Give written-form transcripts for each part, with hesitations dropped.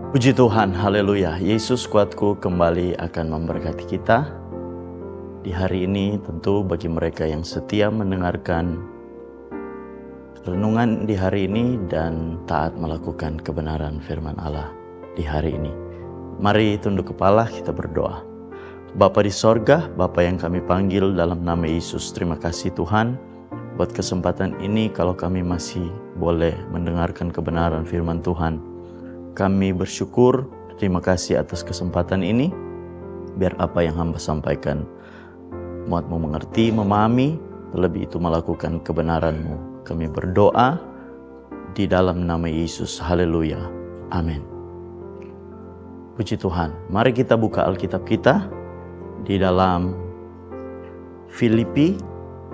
Puji Tuhan, haleluya. Yesus kuatku kembali akan memberkati kita. Di hari ini tentu bagi mereka yang setia mendengarkan renungan di hari ini dan taat melakukan kebenaran firman Allah di hari ini. Mari tunduk kepala, kita berdoa. Bapa di sorga, Bapa yang kami panggil dalam nama Yesus, terima kasih Tuhan buat kesempatan ini kalau kami masih boleh mendengarkan kebenaran firman Tuhan. Kami bersyukur, terima kasih atas kesempatan ini. Biar apa yang hamba sampaikan muatmu mengerti, memahami, terlebih itu melakukan kebenaran-Mu. Kami berdoa di dalam nama Yesus, haleluya, amin. Puji Tuhan, mari kita buka Alkitab kita di dalam Filipi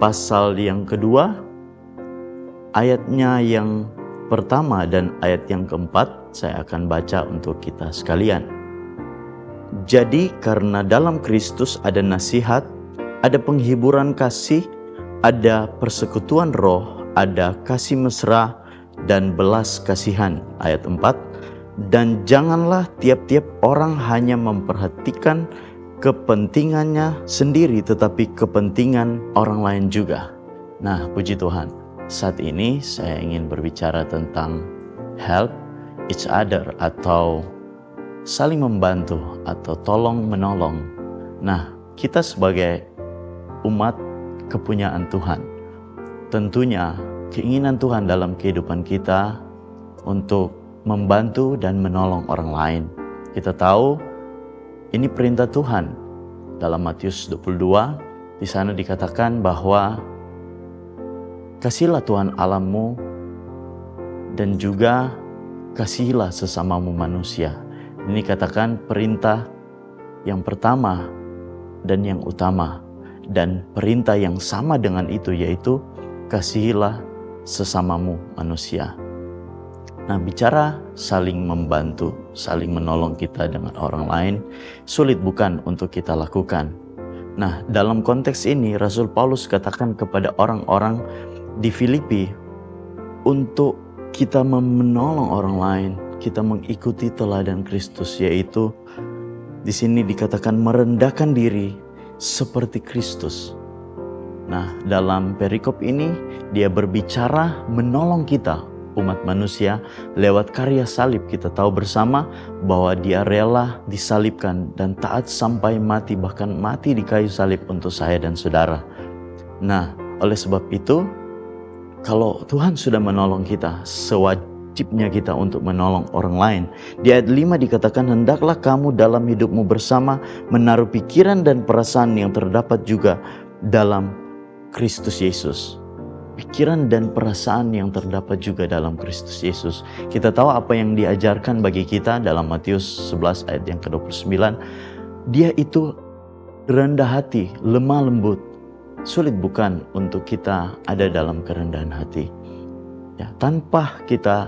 pasal yang kedua, ayatnya yang pertama dan ayat yang keempat saya akan baca untuk kita sekalian. Jadi karena dalam Kristus ada nasihat, ada penghiburan kasih, ada persekutuan roh, ada kasih mesra dan belas kasihan. Ayat 4. Dan janganlah tiap-tiap orang hanya memperhatikan kepentingannya sendiri, tetapi kepentingan orang lain juga. Nah, puji Tuhan. Saat ini saya ingin berbicara tentang help each other atau saling membantu atau tolong menolong. Nah, kita sebagai umat kepunyaan Tuhan, tentunya keinginan Tuhan dalam kehidupan kita untuk membantu dan menolong orang lain. Kita tahu ini perintah Tuhan. Dalam Matius 22, di sana dikatakan bahwa kasihilah Tuhan Allahmu dan juga kasihilah sesamamu manusia. Ini katakan perintah yang pertama dan yang utama. Dan perintah yang sama dengan itu yaitu kasihilah sesamamu manusia. Nah, bicara saling membantu, saling menolong kita dengan orang lain, sulit bukan untuk kita lakukan. Nah, dalam konteks ini Rasul Paulus katakan kepada orang-orang di Filipi untuk kita menolong orang lain, kita mengikuti teladan Kristus, yaitu di sini dikatakan merendahkan diri seperti Kristus. Nah, dalam perikop ini dia berbicara menolong kita umat manusia lewat karya salib. Kita tahu bersama bahwa dia rela disalibkan dan taat sampai mati, bahkan mati di kayu salib untuk saya dan saudara. Nah, oleh sebab itu kalau Tuhan sudah menolong kita, sewajibnya kita untuk menolong orang lain. Di ayat 5 dikatakan, hendaklah kamu dalam hidupmu bersama menaruh pikiran dan perasaan yang terdapat juga dalam Kristus Yesus. Pikiran dan perasaan yang terdapat juga dalam Kristus Yesus. Kita tahu apa yang diajarkan bagi kita dalam Matius 11 ayat yang ke-29. Dia itu rendah hati, lemah lembut. Sulit bukan untuk kita ada dalam kerendahan hati. Ya, tanpa kita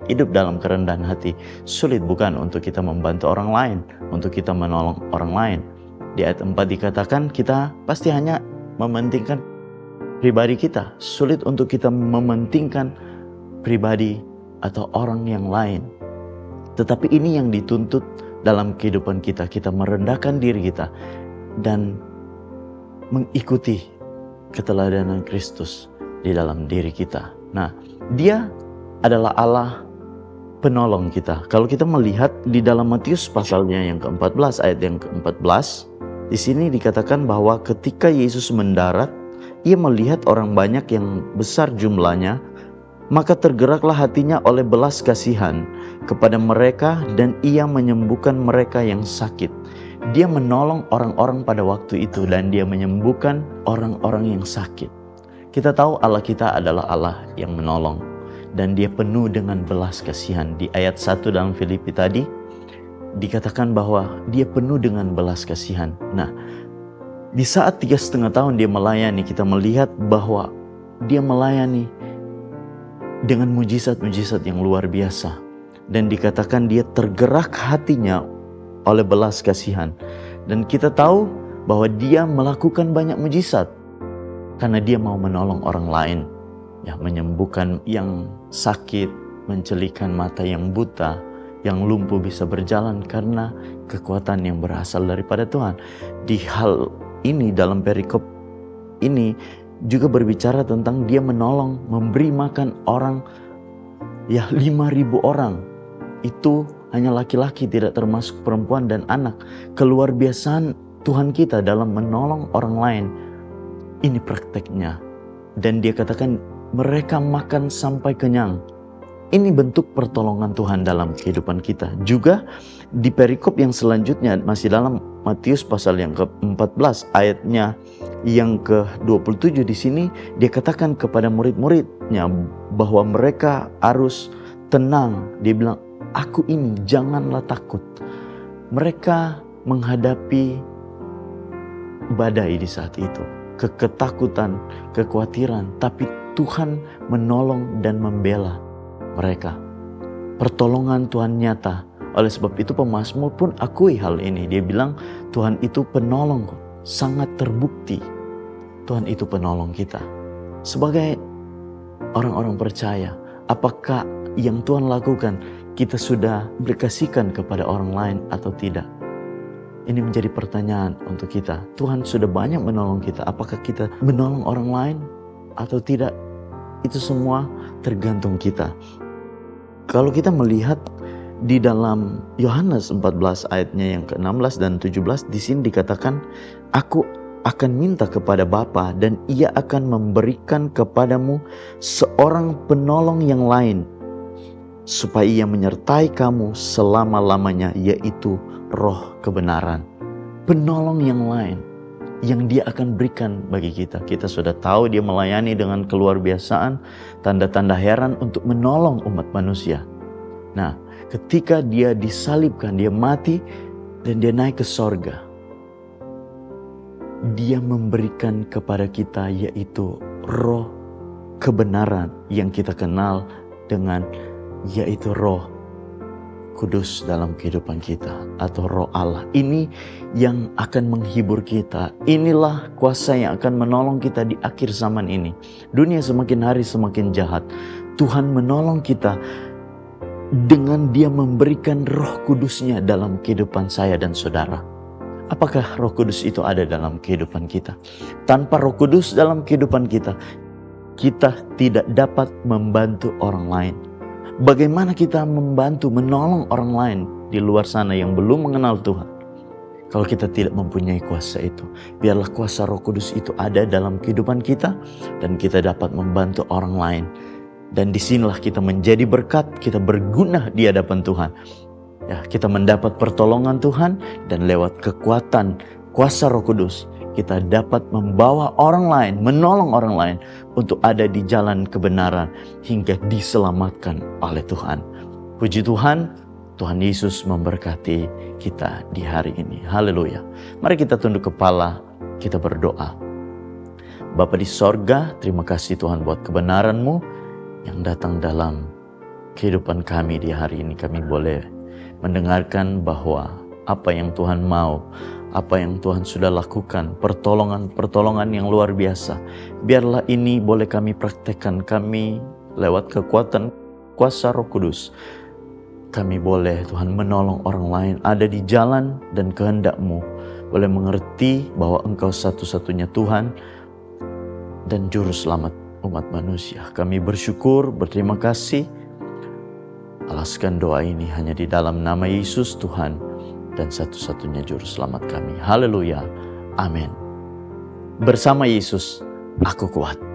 hidup dalam kerendahan hati, sulit bukan untuk kita membantu orang lain, untuk kita menolong orang lain. Di ayat 4 dikatakan kita pasti hanya mementingkan pribadi kita. Sulit untuk kita mementingkan pribadi atau orang yang lain. Tetapi ini yang dituntut dalam kehidupan kita. Kita merendahkan diri kita dan mengikuti keteladanan Kristus di dalam diri kita. Nah, dia adalah Allah penolong kita. Kalau kita melihat di dalam Matius pasalnya yang ke-14 ayat yang ke-14, di sini dikatakan bahwa ketika Yesus mendarat, ia melihat orang banyak yang besar jumlahnya, maka tergeraklah hatinya oleh belas kasihan kepada mereka dan ia menyembuhkan mereka yang sakit. Dia menolong orang-orang pada waktu itu dan dia menyembuhkan orang-orang yang sakit. Kita tahu Allah kita adalah Allah yang menolong dan dia penuh dengan belas kasihan. Di ayat 1 dalam Filipi tadi dikatakan bahwa dia penuh dengan belas kasihan. Nah, di saat 3,5 tahun dia melayani, kita melihat bahwa dia melayani dengan mujizat-mujizat yang luar biasa. Dan dikatakan dia tergerak hatinya oleh belas kasihan. Dan kita tahu bahwa dia melakukan banyak mujizat karena dia mau menolong orang lain. Ya, menyembuhkan yang sakit, mencelikan mata yang buta. yang lumpuh bisa berjalan karena kekuatan yang berasal daripada Tuhan. Di hal ini dalam perikop ini juga berbicara tentang dia menolong, memberi makan orang 5.000 orang. Itu hanya laki-laki, tidak termasuk perempuan dan anak. Keluar biasaan Tuhan kita dalam menolong orang lain. Ini prakteknya. Dan dia katakan mereka makan sampai kenyang. Ini bentuk pertolongan Tuhan dalam kehidupan kita. Juga di perikop yang selanjutnya, masih dalam Matius pasal yang ke-14 ayatnya yang ke-27, di sini dia katakan kepada murid-muridnya bahwa mereka harus tenang. Dia bilang, aku ini, janganlah takut. Mereka menghadapi badai di saat itu, ketakutan, kekhawatiran, tapi Tuhan menolong dan membela mereka. Pertolongan Tuhan nyata. Oleh sebab itu pemazmur pun akui hal ini. Dia bilang Tuhan itu penolong, sangat terbukti Tuhan itu penolong kita. Sebagai orang-orang percaya, apakah yang Tuhan lakukan kita sudah berkasihkan kepada orang lain atau tidak? Ini menjadi pertanyaan untuk kita. Tuhan sudah banyak menolong kita. Apakah kita menolong orang lain atau tidak? Itu semua tergantung kita. Kalau kita melihat di dalam Yohanes 14 ayatnya yang ke-16 dan 17, di sini dikatakan, aku akan minta kepada Bapa dan ia akan memberikan kepadamu seorang penolong yang lain, supaya ia menyertai kamu selama-lamanya, yaitu Roh kebenaran. Penolong yang lain yang dia akan berikan bagi kita. Kita sudah tahu dia melayani dengan keluar biasaan, tanda-tanda heran untuk menolong umat manusia. Nah, ketika dia disalibkan, dia mati dan dia naik ke sorga, dia memberikan kepada kita yaitu Roh kebenaran yang kita kenal dengan yaitu Roh Kudus dalam kehidupan kita, atau Roh Allah. Ini yang akan menghibur kita. Inilah kuasa yang akan menolong kita di akhir zaman ini. Dunia semakin hari semakin jahat. Tuhan menolong kita dengan dia memberikan Roh Kudusnya dalam kehidupan saya dan saudara. Apakah Roh Kudus itu ada dalam kehidupan kita? Tanpa Roh Kudus dalam kehidupan kita, kita tidak dapat membantu orang lain. Bagaimana kita membantu, menolong orang lain di luar sana yang belum mengenal Tuhan? Kalau kita tidak mempunyai kuasa itu, biarlah kuasa Roh Kudus itu ada dalam kehidupan kita dan kita dapat membantu orang lain. Dan disinilah kita menjadi berkat, kita berguna di hadapan Tuhan. Ya, kita mendapat pertolongan Tuhan dan lewat kekuatan kuasa Roh Kudus, kita dapat membawa orang lain, menolong orang lain untuk ada di jalan kebenaran hingga diselamatkan oleh Tuhan. Puji Tuhan, Tuhan Yesus memberkati kita di hari ini. Haleluya. Mari kita tunduk kepala, kita berdoa. Bapa di sorga, terima kasih Tuhan buat kebenaran-Mu yang datang dalam kehidupan kami di hari ini. Kami boleh mendengarkan bahwa apa yang Tuhan mau, apa yang Tuhan sudah lakukan, pertolongan yang luar biasa. Biarlah ini boleh kami praktekkan, kami lewat kekuatan kuasa Roh Kudus. Kami boleh Tuhan menolong orang lain ada di jalan dan kehendak-Mu. Boleh mengerti bahwa Engkau satu-satunya Tuhan dan Juru Selamat umat manusia. Kami bersyukur, berterima kasih. Alaskan doa ini hanya di dalam nama Yesus Tuhan dan satu-satunya Juru Selamat kami. Haleluya. Amin. Bersama Yesus, aku kuat.